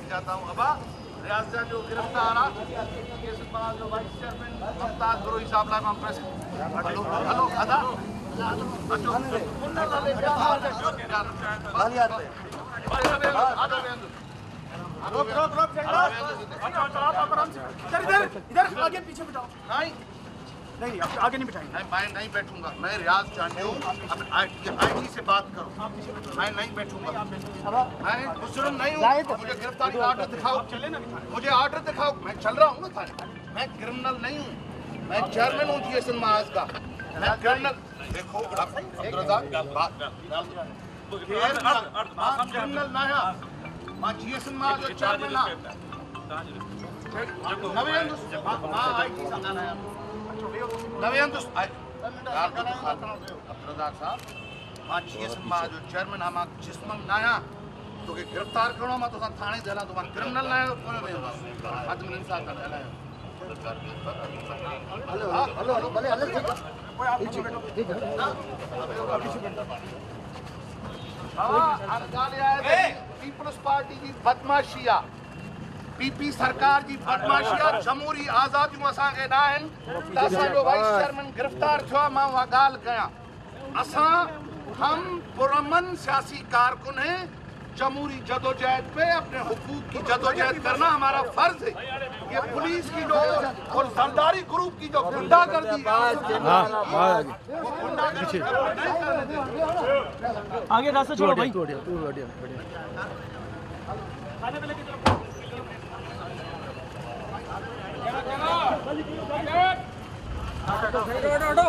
जाता हूँ अबा रियाजा जो गिरफ्तार जो वाइस चेयरमैन मुमताज गुरोही साहब ला प्रेस हेलो हेलो अदा इधर आगे पीछे बिठाओ। नहीं आगे नहीं बिठाएंगे। मैं नहीं बैठूंगा। मैं रियाज चांडियो अब आईटी से बात करो। मैं नहीं बैठूंगा। मैं मुजरिम नहीं हूँ। मुझे गिरफ्तारी का ऑर्डर दिखाओ। मुझे ऑर्डर दिखाओ। मैं चल रहा हूँ ना थाने। मैं क्रिमिनल नहीं हूँ। मैं चेयरमैन हूँ जीएसएन महाज का। मैं क्रिमिनल देखो क्रिमिनल ना है। मैं जीएसएन महाज का चेयरमैन ना नवे आईटी संघाना है नवे साहब मां जीएसएन महाज जो चेयरमैन हम जिस्म नाया तो के गिरफ्तार करो मां तो थाने देला तो मां क्रिमिनल ना कोन में आदमी इंसान का देला हेलो हेलो हेलो भले हेलो ठीक है पीपल्स पार्टी की बदमाशिया पीपी सरकार की बदमाशिया जमहूरी आज़ादी असां के ना आहिनि त असांजो वाइस चेयरमैन गिरफ्तार थियो मां उहा ॻाल्हि कयां असां हम पुरअमन सियासी कारकुन हैं जमहूरी जदोजहद पे अपने हुकूक की जदोजहद करना हमारा फर्ज है। ये पुलिस की जो और सरदारी ग्रुप की जो गुंडागर्दी आगे रास्ता छोड़ो भाई। हटो